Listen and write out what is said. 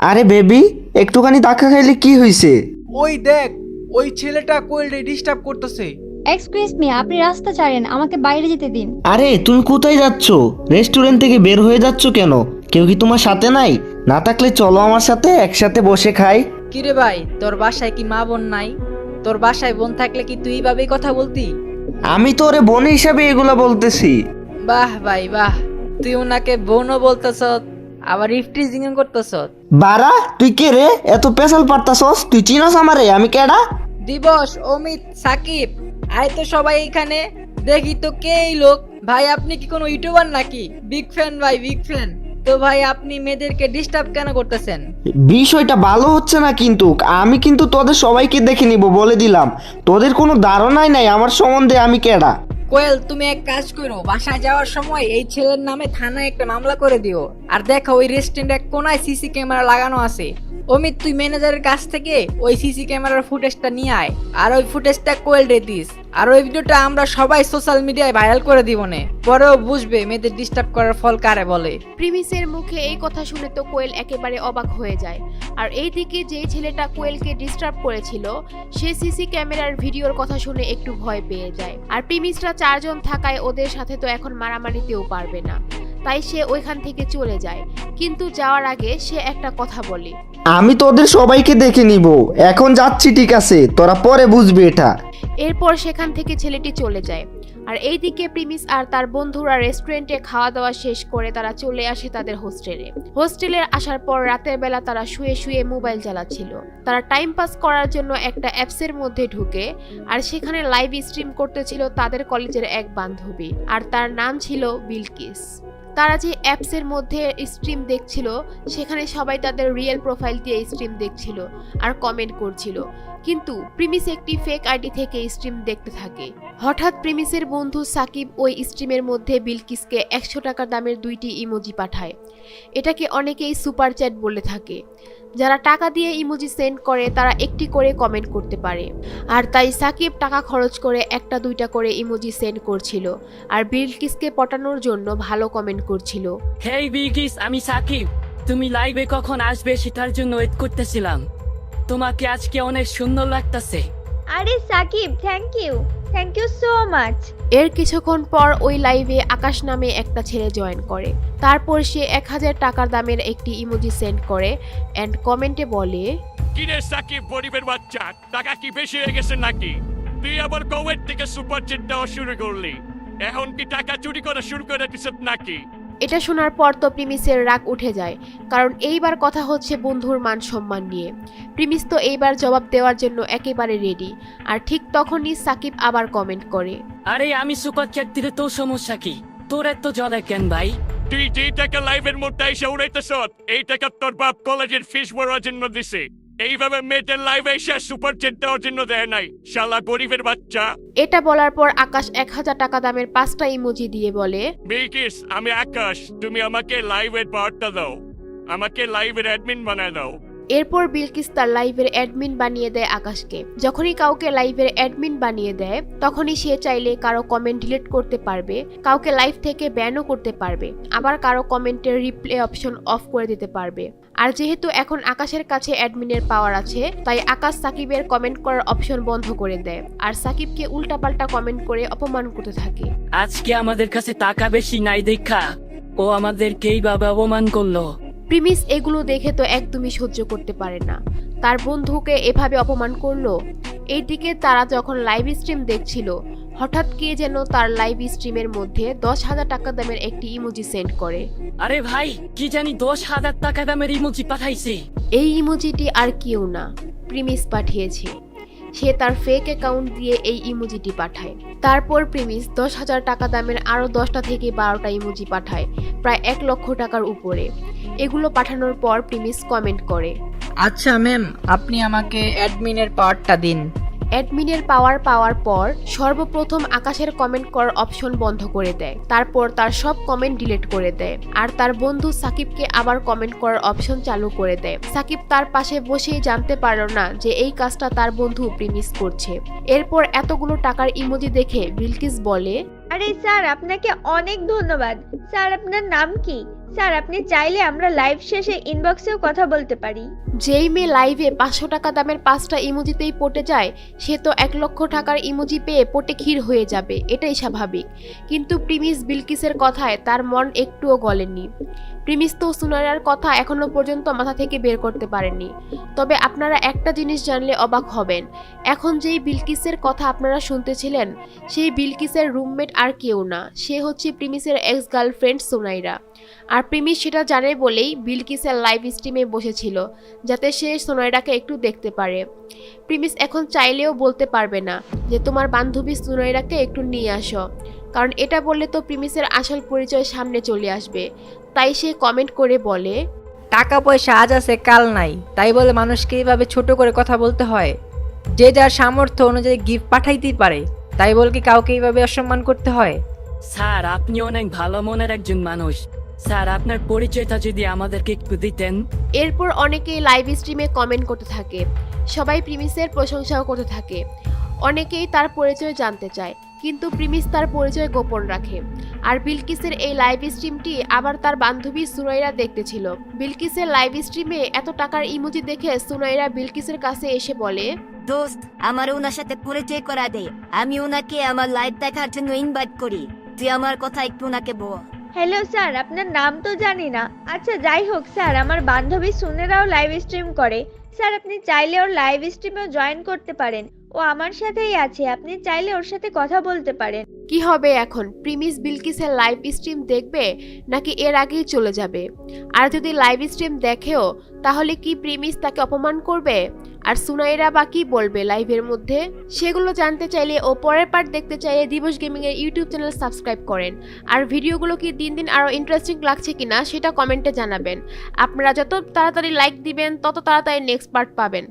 আরে বেবি, একটুখানি ধাক্কা খাইলে কি হইছে? ওই দেখ, ওই ছেলেটা কোয়েলরে ডিস্টার্ব করতেছে। এক্সকিউজ মি, আপনি রাস্তা ছাড়েন, আমাকে বাইরে যেতে দিন। আরে তুমি কোথায় যাচ্ছ? রেস্টুরেন্ট থেকে বের হয়ে যাচ্ছ কেন? কেউ কি তোমার সাথে নাই? না থাকলে চলো আমার সাথে, একসাথে বসে খাই। কিরে ভাই, তোর বাসায় কি মা বোন নাই? তোর বাসায় বোন থাকলে কি তুই এইভাবেই কথা বলতি? আমি তো ওরে বোন হিসাবে এগুলা বলতেছি। বাহ ভাই বাহ, তুই ওনাকে বোনও বলতেছ, আবার ইফটিজিং করতেছ। বারা, তুই কে রে? এত পেশাল পারতাছস? তুই চিনস আমারে? আমি কেডা? দিবস, অমিত, সাকিব, আয় তো সবাই এখানে। দেখি তো কে এই লোক। ভাই আপনি কি কোনো ইউটিউবার নাকি? বিগ ফ্যান ভাই, বিগ ফ্যান। তো ভাই আপনি মেয়েদেরকে ডিস্টার্ব কেন করতেছেন? বিষয়টা ভালো হচ্ছে না, কিন্তু আমি কিন্তু তোদের সবাইকে দেখে নিব বলে দিলাম। তোদের কোনো ধারণাই নাই আমার সম্বন্ধে আমি কেডা। কোয়েল, তুমি এক কাজ করো, বাসায় যাওয়ার সময় এই ছেলের নামে থানায় একটা মামলা করে দিও। আর দেখো ওই রেস্টুরেন্টের এক কোনায় সিসি ক্যামেরা লাগানো আছে। অমিত, তুই ম্যানেজারের কাছ থেকে ওই সিসি ক্যামেরার ফুটেজটা নিয়ে আয়, আর ওই ফুটেজটা কোয়েল রে দিস। আর ওই ভিডিওটা আমরা সবাই সোশ্যাল মিডিয়ায় ভাইরাল করে দিব নে, পরেও বুঝবে মেয়েদের ডিস্টার্ব করার ফল কারে বলে। প্রিমিসের মুখে এই কথা শুনে তো কোয়েল একেবারে অবাক হয়ে যায়। আর এইদিকে যে ছেলেটা কোয়েলকে ডিস্টার্ব করেছিল সে সিসি ক্যামেরার ভিডিওর কথা শুনে একটু ভয় পেয়ে যায়। আর প্রিমিসরা চারজন থাকায় ওদের সাথে তো এখন মারামারিতেও পারবে না, তাই সে ওইখান থেকে চলে যায়। কিন্তু যাওয়ার আগে সে একটা কথা বলে, আমি তোদের সবাইকে দেখে নিব, এখন যাচ্ছি, ঠিক আছে? তোরা পরে বুঝবি এটা। এরপর সেখান থেকে ছেলেটি চলে যায়। আর এইদিকে প্রিমিস আর তার বন্ধুরা রেস্টুরেন্টে খাওয়া দাওয়া শেষ করে তারা চলে আসে তাদের হোস্টেলে। হোস্টেলে আসার পর রাতের বেলা তারা শুয়ে শুয়ে মোবাইল চালাচ্ছিল। তারা টাইম পাস করার জন্য একটা অ্যাপসের মধ্যে ঢুকে, আর সেখানে লাইভ স্ট্রিম করতেছিল তাদের কলেজের এক বান্ধবী, আর তার নাম ছিল বিলকিস। তারা যে অ্যাপসের মধ্যে স্ট্রিম দেখছিল সেখানে সবাই তাদের রিয়েল প্রোফাইল দিয়ে স্ট্রিম দেখছিল আর কমেন্ট করছিল, কিন্তু প্রিমিস একটি ফেক আইডি থেকে স্ট্রিম দেখতে থাকে। হঠাৎ প্রিমিসের বন্ধু সাকিব ওই স্ট্রিমের মধ্যে বিলকিসকে 100 টাকা দামের 2টি ইমোজি পাঠায়। এটাকে অনেকেই সুপার চ্যাট বলে থাকে। যারা টাকা দিয়ে ইমোজি সেন্ড করে তারা একটি করে কমেন্ট করতে পারে, আর তাই সাকিব টাকা খরচ করে 1টা 2টা করে ইমোজি সেন্ড করছিল আর বিলকিসকে পটানোর জন্য ভালো কমেন্ট করছিল। হেই বিলকিস, আমি সাকিব। তুমি লাইভে কখন আসবে সেটার জন্য ওয়েট করতেছিলাম। তোমাকে আজকে অনেক সুন্দর লাগতেছে। আরে Sakib, thank you so much. এর কিছুক্ষণ পর ওই লাইভে আকাশ নামে একটা ছেলে জয়েন করে। তারপর সে 1000 টাকার দামের একটি ইমোজি সেন্ড করে এন্ড কমেন্টে বলে, কিরে সাকিব, গরিবের বাচ্চা, টাকা কি বেশি হয়ে গেছে নাকি? তুই আবার কোয়েট থেকে সুপার চেট দেওয়া শুরু করলি। এখন কি টাকা চুরি করা শুরু করে দিস নাকি? এটা শোনার পর তো প্রিমিসের রাগ উঠে যায়, কারণ এইবার কথা হচ্ছে বন্ধুর মান সম্মান নিয়ে। প্রিমিস তো এইবার জবাব দেওয়ার জন্য একেবারে রেডি। আর ঠিক তখনই সাকিব আবার কমেন্ট করে, আরে আমি সুপার চ্যাট দিলে তোর সমস্যা কি? তোর এত জ্বলে কেন ভাই? তুই যে টাকা লাইভের মধ্যে এসে উড়াইতেছ, এই টাকা তোর বাপ কলেজের ফিস ভরার জন্য দিছে। এইভাবে মেয়েদের লাইভে এসে সুপার চেট দেওয়ার জন্য দেয় নাই, শালা গরিবের বাচ্চা। এটা বলার পর আকাশ 1000 টাকা দামের 5টা ইমোজি দিয়ে বলে, বিলকিস, আমি আকাশ, তুমি আমাকে লাইভের পাওয়ারটা দাও, আমাকে লাইভের অ্যাডমিন বানায় দাও। এরপর বিলকিস তার লাইভের অ্যাডমিন বানিয়ে দেয় আকাশকে। যখনই কাউকে লাইভের অ্যাডমিন বানিয়ে দেয় তখনই সে চাইলে কারো কমেন্ট ডিলিট করতে পারবে, কাউকে লাইভ থেকে ব্যানও করতে পারবে, আবার কারো কমেন্টের রিপ্লে অপশন অফ করে দিতে পারবে। আর যেহেতু এখন আকাশের কাছে অ্যাডমিনের পাওয়ার আছে, তাই আকাশ সাকিবের কমেন্ট করার অপশন বন্ধ করে দেয় আর সাকিবকে উল্টাপাল্টা কমেন্ট করে অপমান করতে থাকে। আজকে আমাদের কাছে টাকা বেশি নাই দেখা ও আমাদেরকে এইভাবে অপমান করলো। প্রিমিস এগুলো দেখে তো একদমই সহ্য করতে পারে না, তার বন্ধুকে এভাবে অপমান করলো। এইদিকে তারা যখন লাইভ স্ট্রিম দেখছিল, হঠাৎ কে যেন তার লাইভ স্ট্রিমের মধ্যে 10,000 টাকা দামের একটি ইমোজি সেন্ড করে। আরে ভাই, কি জানি 10,000 টাকা দামের ইমোজি পাঠাইছে। এই ইমোজিটি আর কেউ না, প্রিমিস পাঠিয়েছে। সে তার ফেক অ্যাকাউন্ট দিয়ে এই ইমোজিটি পাঠায়। তারপর প্রিমিস 10,000 টাকা দামের আরো 10টা থেকে 12টা ইমোজি পাঠায়, প্রায় 1 লক্ষ টাকার উপরে। এগুলো পাঠানোর পর প্রিমিস কমেন্ট করে, আচ্ছা ম্যাম, আপনি আমাকে অ্যাডমিনের পাওয়ারটা দিন। অ্যাডমিনের পাওয়ার পাওয়ার পর সর্বপ্রথম আকাশের কমেন্ট করার অপশন বন্ধ করে দেয়। তারপর তার সব কমেন্ট ডিলিট করে দেয় আর তার বন্ধু সাকিবকে আবার কমেন্ট করার অপশন চালু করে দেয়। সাকিব তার পাশে বসেই জানতে পারল না যে এই কাজটা তার বন্ধু প্রিমিস করছে। এরপর এতগুলো টাকার ইমোজি দেখে বিলকিস বলে, আরে স্যার, আপনাকে অনেক ধন্যবাদ। স্যার, আপনার নাম কি? স্যার আপনি চাইলে আমরা লাইভ শেষে ইনবক্সেও কথা বলতে পারি। যেই মেয়ে লাইভে 500 টাকা দামের 5টা ইমোজিতেই পটে যায় সে তো 1 লক্ষ টাকার ইমোজি পেয়ে পটে ক্ষীর হয়ে যাবে, এটাই স্বাভাবিক। কিন্তু প্রিমিস বিলকিসের কথায় তার মন একটুও গলেনি। প্রিমিস তো সুনাইরার কথা এখনো পর্যন্ত মাথা থেকে বের করতে পারেনি। তবে আপনারা একটা জিনিস জানলে অবাক হবেন, এখন যেই বিলকিসের কথা আপনারা শুনতেছিলেন সেই বিলকিসের রুমমেট আর কেউ না, সে হচ্ছে প্রিমিসের এক্স গার্লফ্রেন্ড সুনাইরা। আর প্রিমিস সেটা জানে বলেই বিলকিসের লাইভ স্ট্রিমে বসেছিল যাতে সে সুনাইরাকে একটু দেখতে পারে। প্রিমিস এখন চাইলেও বলতে পারবে না যে তোমার বান্ধবী সুনাইরাকে একটু নিয়ে আসো, কারণ এটা বললে তো প্রিমিসের আসল পরিচয় সামনে চলে আসবে। তাই সে কমেন্ট করে বলে, টাকা পয়সা আজ আছে কাল নাই, তাই বলে মানুষকে এইভাবে ছোট করে কথা বলতে হয়? যে যার সামর্থ্য অনুযায়ী গিফট পাঠাইতেই পারে, তাই বলে কি কাউকে এইভাবে অসম্মান করতে হয়? স্যার আপনি অনেক ভালো মনের একজন মানুষ। স্যার আপনার পরিচয়টা যদি আমাদেরকে একটু দিতেন। এরপর অনেকেই লাইভ স্ট্রিমে কমেন্ট করতে থাকে, সবাই প্রিমিসের প্রশংসাও করতে থাকে। অনেকেই তার পরিচয় জানতে চায়, কিন্তু প্রিমিস তার পরিচয় গোপন রাখে। আর বিলকিসের এই লাইভ স্ট্রিমটি আবার তার বান্ধবী সুনাইরা দেখতেছিল। বিলকিসের লাইভ স্ট্রিমে এত টাকার ইমোজি দেখে সুনাইরা বিলকিসের কাছে এসে বলে, দোস্ত আমার ওনার সাথে পরিচয় করা দে, আমি ওনাকে আমার লাইভ দেখার জন্য ইনভাইট করি, তুই আমার কথা একটু ওনাকে বল। হ্যালো স্যার, আপনার নাম তো জানি না। আচ্ছা যাই হোক স্যার, আমার বান্ধবী সুনেরাও লাইভ স্ট্রিম করে। স্যার আপনি চাইলে ওর লাইভ স্ট্রিমেও জয়েন করতে পারেন, ও আমার সাথেই আছে, আপনি চাইলে ওর সাথে কথা বলতে পারেন। কি হবে এখন? প্রিমিস বিলকিসের লাইভ স্ট্রিম দেখবে নাকি এর আগেই চলে যাবে? আর যদি লাইভ স্ট্রিম দেখেও তাহলে কি প্রিমিস তাকে অপমান করবে? আর সুনাইরা বা কি বলবে লাইভের মধ্যে? সেগুলো জানতে চাইলে ও পরের পার্ট দেখতে চাইলে দিবস গেমিং এর ইউটিউব চ্যানেল সাবস্ক্রাইব করেন। আর ভিডিওগুলো কি দিন দিন আরো ইন্টারেস্টিং লাগছে কিনা সেটা কমেন্টে জানাবেন। আপনারা যত তাড়াতাড়ি লাইক দিবেন তত তাড়াতাড়ি নেক্সট পার্ট পাবেন।